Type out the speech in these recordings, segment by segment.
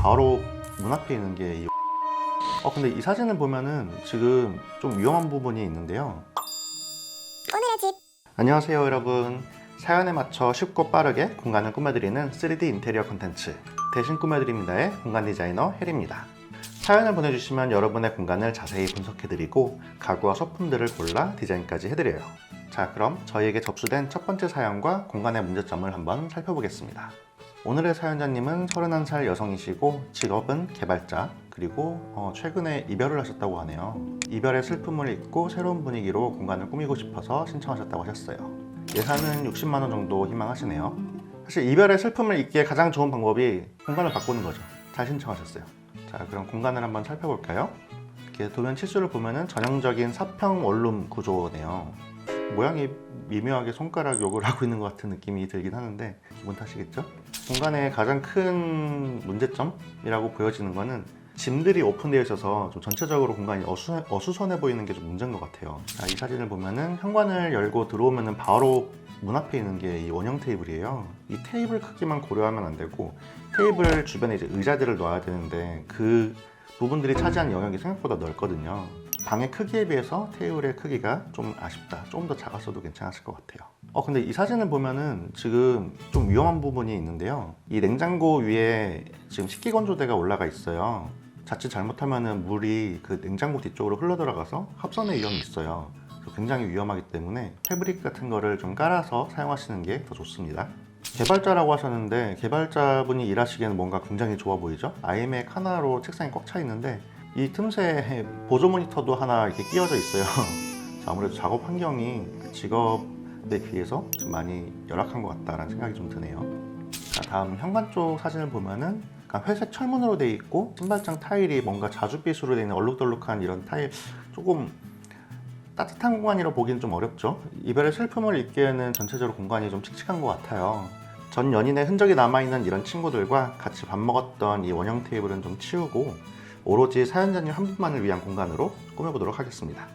바로 문 앞에 있는 게 근데 이 사진을 보면은 지금 좀 위험한 부분이 있는데요. 오늘의 집. 안녕하세요 여러분. 사연에 맞춰 쉽고 빠르게 공간을 꾸며드리는 3D 인테리어 콘텐츠 대신 꾸며드립니다의 공간 디자이너 혜리입니다. 사연을 보내주시면 여러분의 공간을 자세히 분석해드리고 가구와 소품들을 골라 디자인까지 해드려요. 자, 그럼 저희에게 접수된 첫 번째 사연과 공간의 문제점을 한번 살펴보겠습니다. 오늘의 사연자님은 31살 여성이시고 직업은 개발자, 그리고 최근에 이별을 하셨다고 하네요. 이별의 슬픔을 잊고 새로운 분위기로 공간을 꾸미고 싶어서 신청하셨다고 하셨어요. 예산은 60만 원 정도 희망하시네요. 사실 이별의 슬픔을 잊기에 가장 좋은 방법이 공간을 바꾸는 거죠. 잘 신청하셨어요. 자, 그럼 공간을 한번 살펴볼까요? 이렇게 도면 치수를 보면은 전형적인 사평 원룸 구조네요. 모양이 미묘하게 손가락 욕을 하고 있는 것 같은 느낌이 들긴 하는데 기분 탓이겠죠? 공간의 가장 큰 문제점이라고 보여지는 거는 짐들이 오픈되어 있어서 좀 전체적으로 공간이 어수선해 보이는 게 좀 문제인 것 같아요. 자, 이 사진을 보면은 현관을 열고 들어오면은 바로 문 앞에 있는 게 이 원형 테이블이에요. 이 테이블 크기만 고려하면 안 되고 테이블 주변에 이제 의자들을 놔야 되는데 그 부분들이 차지하는 영역이 생각보다 넓거든요. 방의 크기에 비해서 테이블의 크기가 좀 아쉽다. 조금 더 작았어도 괜찮았을 것 같아요. 근데 이 사진을 보면은 지금 좀 위험한 부분이 있는데요. 이 냉장고 위에 지금 식기건조대가 올라가 있어요. 자칫 잘못하면은 물이 그 냉장고 뒤쪽으로 흘러 들어가서 합선의 위험이 있어요. 굉장히 위험하기 때문에 패브릭 같은 거를 좀 깔아서 사용하시는 게 더 좋습니다. 개발자라고 하셨는데 개발자분이 일하시기에는 뭔가 굉장히 좋아 보이죠? 아이맥 하나로 책상이 꽉 차 있는데 이 틈새에 보조 모니터도 하나 이렇게 끼워져 있어요. 아무래도 작업 환경이 직업에 비해서 좀 많이 열악한 것 같다라는 생각이 좀 드네요. 자, 다음 현관 쪽 사진을 보면은 회색 철문으로 되어 있고 신발장 타일이 뭔가 자줏빛으로 되어 있는 얼룩덜룩한 이런 타일, 조금 따뜻한 공간이라 보기는 좀 어렵죠. 이별의 슬픔을 잊기에는 전체적으로 공간이 좀 칙칙한 것 같아요. 전 연인의 흔적이 남아있는 이런 친구들과 같이 밥 먹었던 이 원형 테이블은 좀 치우고 오로지 사연자님 한 분만을 위한 공간으로 꾸며보도록 하겠습니다.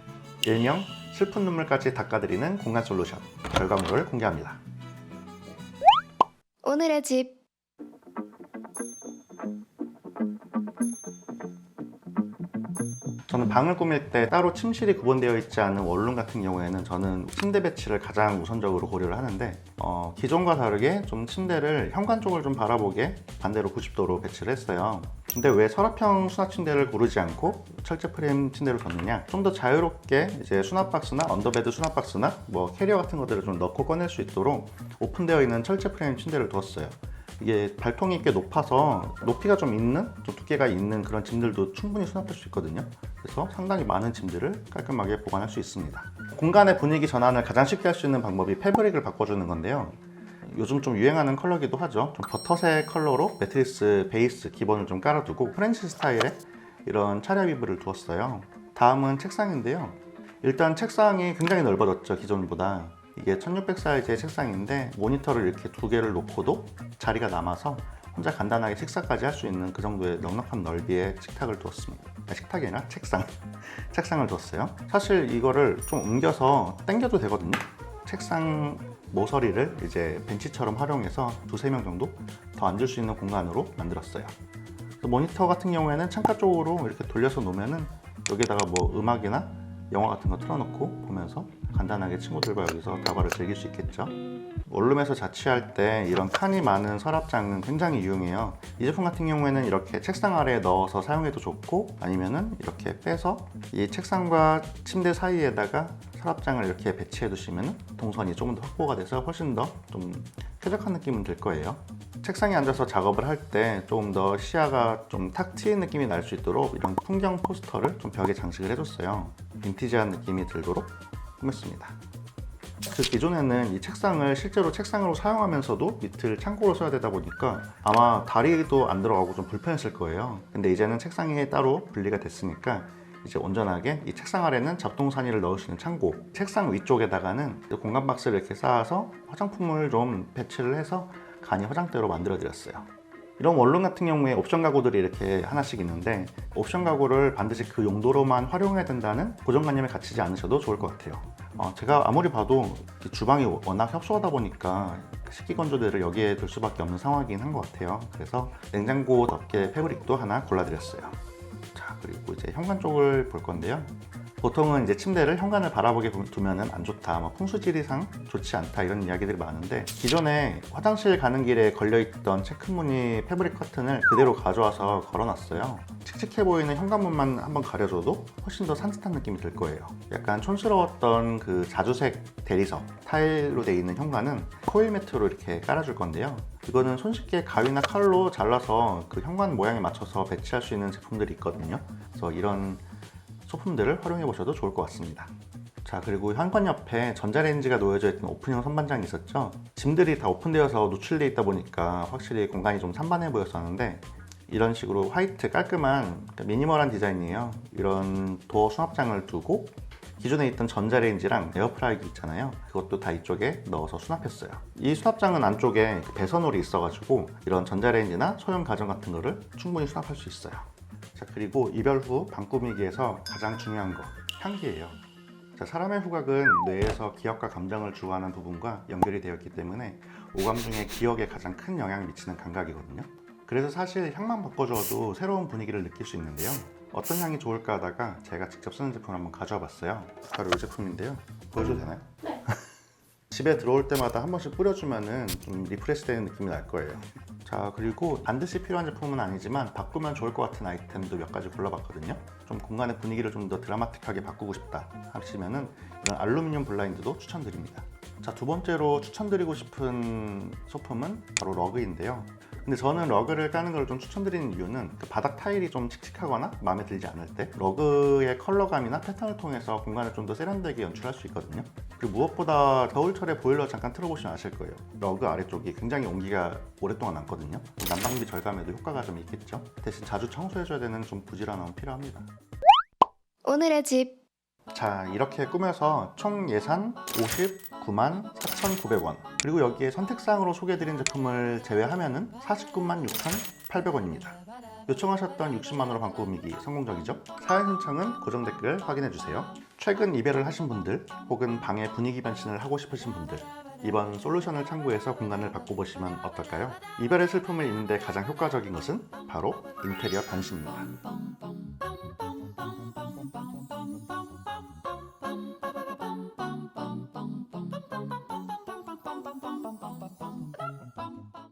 일명 슬픈 눈물까지 닦아드리는 공간 솔루션 결과물을 공개합니다. 오늘의 집. 저는 방을 꾸밀 때 따로 침실이 구분되어 있지 않은 원룸 같은 경우에는 저는 침대 배치를 가장 우선적으로 고려를 하는데 기존과 다르게 좀 침대를 현관 쪽을 좀 바라보게 반대로 90도로 배치를 했어요. 근데 왜 서랍형 수납 침대를 고르지 않고 철제 프레임 침대를 뒀느냐? 좀 더 자유롭게 이제 수납 박스나 언더베드 수납 박스나 뭐 캐리어 같은 것들을 좀 넣고 꺼낼 수 있도록 오픈되어 있는 철제 프레임 침대를 두었어요. 이게 발통이 꽤 높아서 높이가 좀 있는, 좀 두께가 있는 그런 짐들도 충분히 수납할 수 있거든요. 그래서 상당히 많은 짐들을 깔끔하게 보관할 수 있습니다. 공간의 분위기 전환을 가장 쉽게 할 수 있는 방법이 패브릭을 바꿔주는 건데요. 요즘 좀 유행하는 컬러기도 하죠. 좀 버터색 컬러로 매트리스 베이스 기본을 좀 깔아두고 프렌치 스타일의 이런 차려 이불을 두었어요. 다음은 책상인데요. 일단 책상이 굉장히 넓어졌죠, 기존보다. 이게 1600 사이즈의 책상인데 모니터를 이렇게 두 개를 놓고도 자리가 남아서 혼자 간단하게 식사까지 할 수 있는 그 정도의 넉넉한 넓이의 식탁을 두었습니다. 식탁이 아니라 책상을 두었어요. 사실 이거를 좀 옮겨서 당겨도 되거든요. 책상 모서리를 이제 벤치처럼 활용해서 두세 명 정도 더 앉을 수 있는 공간으로 만들었어요. 모니터 같은 경우에는 창가 쪽으로 이렇게 돌려서 놓으면은 여기다가 뭐 음악이나 영화 같은 거 틀어놓고 보면서 간단하게 친구들과 여기서 다발을 즐길 수 있겠죠. 원룸에서 자취할 때 이런 칸이 많은 서랍장은 굉장히 유용해요. 이 제품 같은 경우에는 이렇게 책상 아래에 넣어서 사용해도 좋고 아니면은 이렇게 빼서 이 책상과 침대 사이에다가 서랍장을 이렇게 배치해 두시면 동선이 조금 더 확보가 돼서 훨씬 더 좀 쾌적한 느낌은 들 거예요. 책상에 앉아서 작업을 할 때 조금 더 시야가 좀 탁 트인 느낌이 날 수 있도록 이런 풍경 포스터를 좀 벽에 장식을 해줬어요. 빈티지한 느낌이 들도록 꾸몄습니다. 그 기존에는 이 책상을 실제로 책상으로 사용하면서도 밑을 창고로 써야 되다 보니까 아마 다리도 안 들어가고 좀 불편했을 거예요. 근데 이제는 책상이 따로 분리가 됐으니까 이제 온전하게 이 책상 아래는 잡동사니를 넣을 수 있는 창고, 책상 위쪽에다가는 공간 박스를 이렇게 쌓아서 화장품을 좀 배치를 해서 간이 화장대로 만들어 드렸어요. 이런 원룸 같은 경우에 옵션 가구들이 이렇게 하나씩 있는데 옵션 가구를 반드시 그 용도로만 활용해야 된다는 고정관념에 갇히지 않으셔도 좋을 것 같아요. 제가 아무리 봐도 주방이 워낙 협소하다 보니까 식기건조대를 여기에 둘 수밖에 없는 상황이긴 한 것 같아요. 그래서 냉장고 덮개 패브릭도 하나 골라드렸어요. 자, 그리고 이제 현관 쪽을 볼 건데요. 보통은 이제 침대를 현관을 바라보게 두면은 안 좋다, 뭐 풍수지리상 좋지 않다 이런 이야기들이 많은데, 기존에 화장실 가는 길에 걸려있던 체크무늬 패브릭 커튼을 그대로 가져와서 걸어놨어요. 칙칙해 보이는 현관문만 한번 가려줘도 훨씬 더 산뜻한 느낌이 들 거예요. 약간 촌스러웠던 그 자주색 대리석 타일로 되어 있는 현관은 코일 매트로 이렇게 깔아줄 건데요. 이거는 손쉽게 가위나 칼로 잘라서 그 현관 모양에 맞춰서 배치할 수 있는 제품들이 있거든요. 그래서 이런 소품들을 활용해 보셔도 좋을 것 같습니다. 자, 그리고 현관 옆에 전자레인지가 놓여져 있던 오픈형 선반장이 있었죠. 짐들이 다 오픈되어서 노출되어 있다 보니까 확실히 공간이 좀 산만해 보였었는데, 이런 식으로 화이트 깔끔한 미니멀한 디자인이에요. 이런 도어 수납장을 두고 기존에 있던 전자레인지랑 에어프라이기 있잖아요. 그것도 다 이쪽에 넣어서 수납했어요. 이 수납장은 안쪽에 배선홀이 있어가지고 이런 전자레인지나 소형 가전 같은 거를 충분히 수납할 수 있어요. 자, 그리고 이별 후 방 꾸미기에서 가장 중요한 거, 향기예요. 자, 사람의 후각은 뇌에서 기억과 감정을 주관하는 부분과 연결이 되어 있기 때문에 오감 중에 기억에 가장 큰 영향을 미치는 감각이거든요. 그래서 사실 향만 바꿔줘도 새로운 분위기를 느낄 수 있는데요. 어떤 향이 좋을까 하다가 제가 직접 쓰는 제품을 한번 가져와 봤어요. 바로 이 제품인데요. 보여줘도 되나요? 네. 집에 들어올 때마다 한 번씩 뿌려주면은 좀 리프레시 되는 느낌이 날 거예요. 자, 그리고 반드시 필요한 제품은 아니지만 바꾸면 좋을 것 같은 아이템도 몇 가지 골라봤거든요. 좀 공간의 분위기를 좀 더 드라마틱하게 바꾸고 싶다 하시면은 이런 알루미늄 블라인드도 추천드립니다. 자, 두 번째로 추천드리고 싶은 소품은 바로 러그인데요. 근데 저는 러그를 까는 걸 좀 추천드리는 이유는 그 바닥 타일이 좀 칙칙하거나 마음에 들지 않을 때 러그의 컬러감이나 패턴을 통해서 공간을 좀 더 세련되게 연출할 수 있거든요. 그리고 무엇보다 겨울철에 보일러 잠깐 틀어보시면 아실 거예요. 러그 아래쪽이 굉장히 온기가 오랫동안 남거든요. 난방비 절감에도 효과가 좀 있겠죠. 대신 자주 청소해줘야 되는 좀 부지런함은 필요합니다. 오늘의 집. 자, 이렇게 꾸며서 총 예산 59만 4,900원, 그리고 여기에 선택사항으로 소개해드린 제품을 제외하면은 49만 6,800원입니다. 요청하셨던 60만원으로 방 꾸미기 성공적이죠? 사연 신청은 고정 댓글 확인해주세요. 최근 이별을 하신 분들, 혹은 방의 분위기 변신을 하고 싶으신 분들, 이번 솔루션을 참고해서 공간을 바꿔보시면 어떨까요? 이별의 슬픔을 잊는 데 가장 효과적인 것은 바로 인테리어 변신입니다.